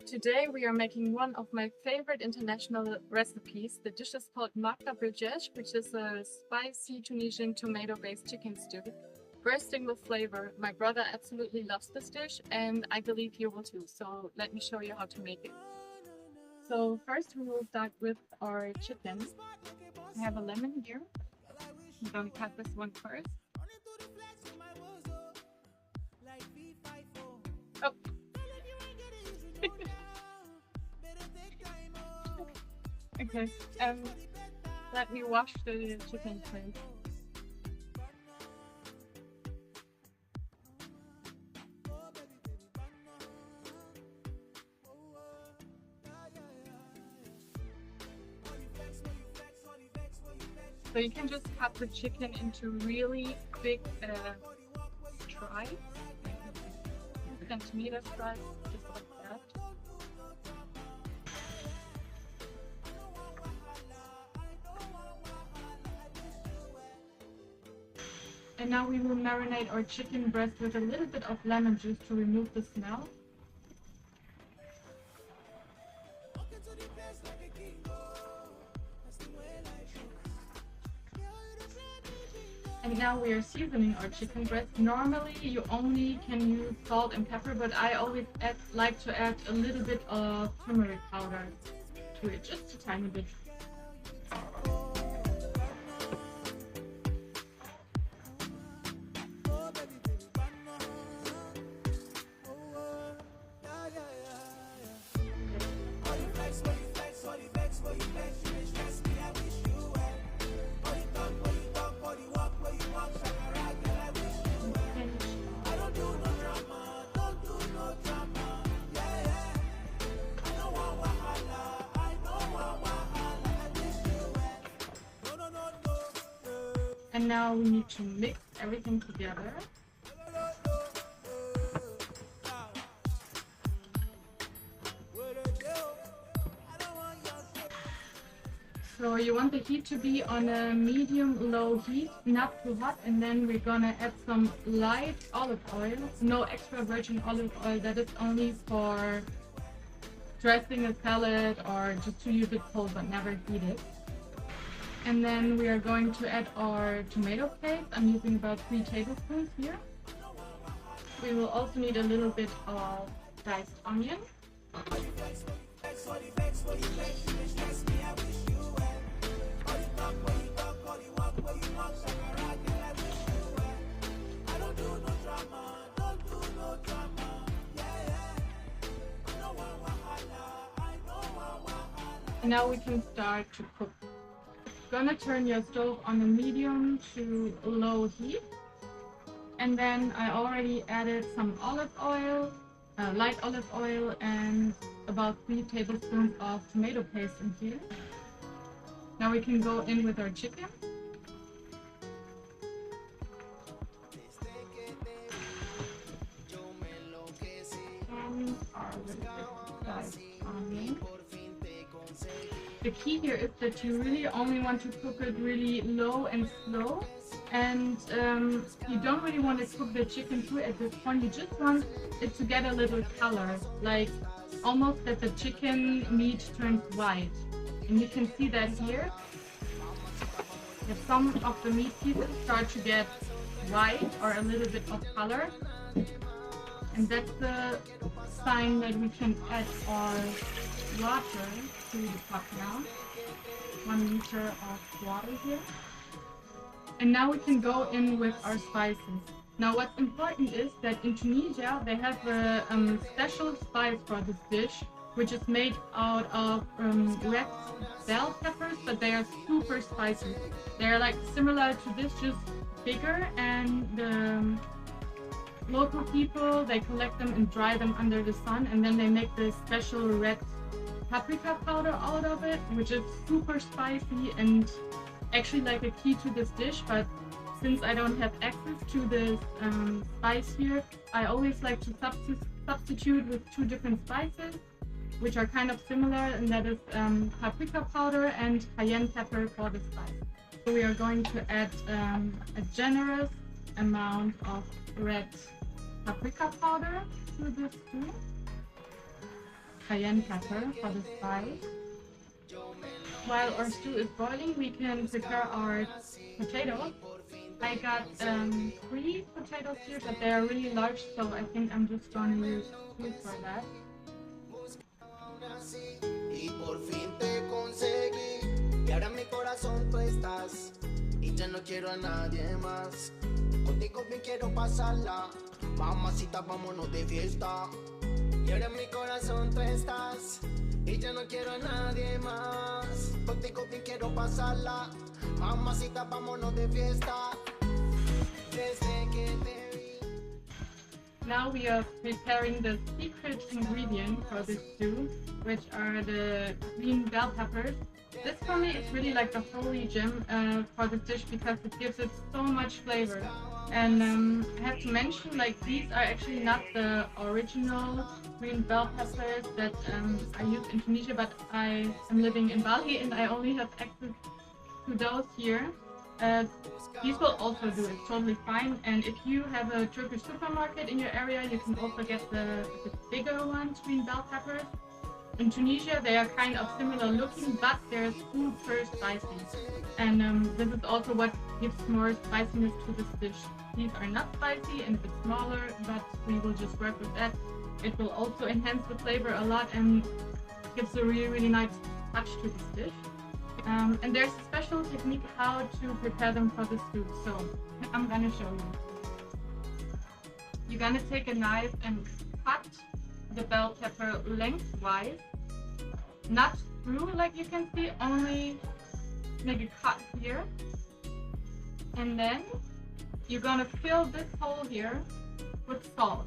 Today we are making one of my favorite international recipes. The dish is called Marqa bel Djej, which is a spicy Tunisian tomato-based chicken stew, bursting with flavor. My brother absolutely loves this dish and I believe you will too, so let me show you how to make it. So first we will start with our chicken. I have a lemon here. I'm going to cut this one first. Oh. Okay, let me wash the chicken first. So you can just cut the chicken into really big stripes, centimeter stripes, just like that. And now we will marinate our chicken breast with a little bit of lemon juice to remove the smell. And now we are seasoning our chicken breast. Normally you only can use salt and pepper, but I always like to add a little bit of turmeric powder to it, just a tiny bit. And now we need to mix everything together. So you want the heat to be on a medium-low heat, not too hot, and then we're gonna add some light olive oil. No extra virgin olive oil, that is only for dressing a salad or just to use it cold but never heat it. And then we are going to add our tomato paste. I'm using about 3 tablespoons here. We will also need a little bit of diced onion. And now we can start to cook. Gonna turn your stove on a medium to low heat, and then I already added some olive oil, light olive oil, and about 3 tablespoons of tomato paste in here. Now we can go in with our chicken. And our little bit diced onion. The key here is that you really only want to cook it really low and slow, and you don't really want to cook the chicken through at this point. You just want it to get a little color, like almost that the chicken meat turns white. And you can see that here, that some of the meat pieces start to get white or a little bit of color, and that's the sign that we can add our water to the pot now. 1 liter of water here. And now we can go in with our spices. Now what's important is that in Tunisia they have a special spice for this dish, which is made out of red bell peppers, but they are super spicy. They're like similar to this, just bigger, and the local people, they collect them and dry them under the sun, and then they make this special red paprika powder out of it, which is super spicy and actually like a key to this dish. But since I don't have access to this spice here, I always like to substitute with 2 different spices, which are kind of similar, and that is paprika powder and cayenne pepper for the spice. So we are going to add a generous amount of red paprika powder to this too. cayenne pepper for the spice. While our stew is boiling, we can prepare our potatoes. I got 3 potatoes here, but they are really large, so I think I'm just going to use 2 for that. Y por fin te conseguí, y ahora en mi corazón tú estás, y ya no quiero a nadie más. Contigo bien quiero pasarla, mamacita, vámonos de fiesta. Y ahora en mi corazón tú estás, y ya no quiero a nadie más. Contigo bien quiero pasarla, mamacita, vámonos de fiesta. Desde que te vi. Now we are preparing the secret ingredient for this stew, which are the green bell peppers. This for me is really like the holy gem for this dish because it gives it so much flavor. And I have to mention, like, these are actually not the original green bell peppers that are used in Tunisia, but I am living in Bali and I only have access to those here. These will also do, it's totally fine. And if you have a Turkish supermarket in your area, you can also get the bigger ones, green bell peppers. In Tunisia, they are kind of similar looking, but they're super spicy. And this is also what gives more spiciness to this dish. These are not spicy and a bit smaller, but we will just work with that. It will also enhance the flavor a lot and gives a really, really nice touch to this dish. And there's a special technique how to prepare them for the stew, so I'm gonna show you. You're gonna take a knife and cut the bell pepper lengthwise, not through like you can see, only make a cut here. And then you're gonna fill this hole here with salt.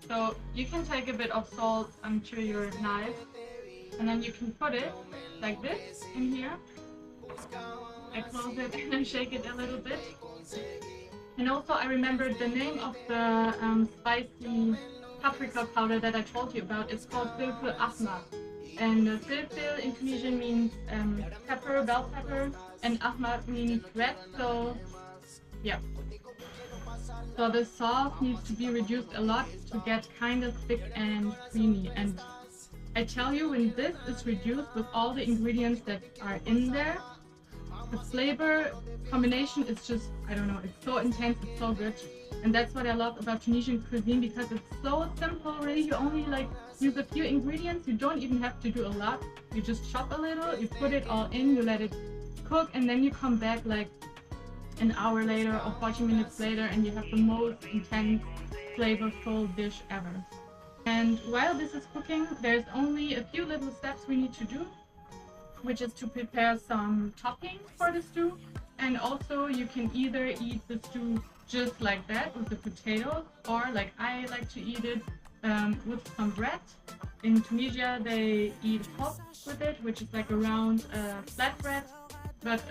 So you can take a bit of salt onto your knife and then you can put it like this in here. I close it and I shake it a little bit. And also I remembered the name of the spicy paprika powder that I told you about. It's called flavorful ahmar. And flavorful in Tunisian means pepper, bell pepper, and ahmar means red. So yeah. So the sauce needs to be reduced a lot to get kind of thick and creamy. And I tell you, when this is reduced with all the ingredients that are in there, the flavor combination is just, I don't know, it's so intense, it's so good. And that's what I love about Tunisian cuisine, because it's so simple, really. You only like use a few ingredients, you don't even have to do a lot. You just chop a little, you put it all in, you let it cook, and then you come back like an hour later or 40 minutes later and you have the most intense, flavorful dish ever. And while this is cooking, there's only a few little steps we need to do, which is to prepare some toppings for the stew. And also you can either eat the stew just like that with the potatoes, or like I like to eat it with some bread. In Tunisia they eat hop with it, which is like a round flat bread. But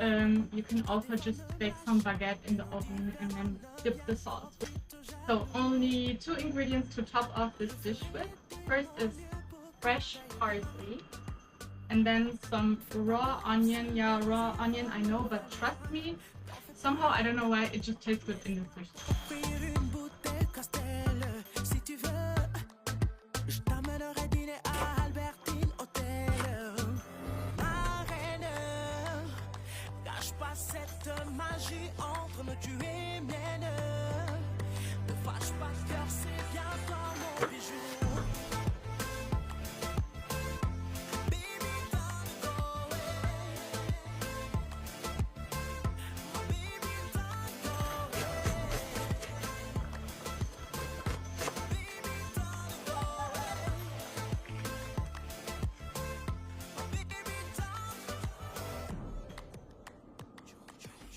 you can also just bake some baguette in the oven and then dip the sauce. So only 2 ingredients to top off this dish with. First is fresh parsley, and then some raw onion. Yeah, raw onion, I know, but trust me, somehow, I don't know why, it just tastes good in this dish.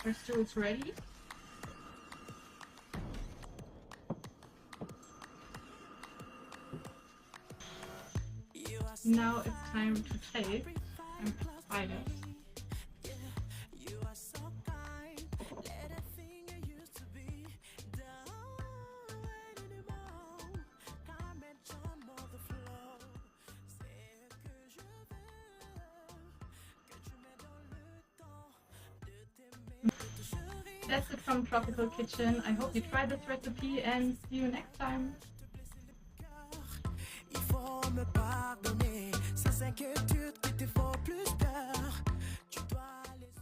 Our stew is ready. Now it's time to taste and try it. That's it from Tropical Kitchen. I hope you try this recipe and see you next time.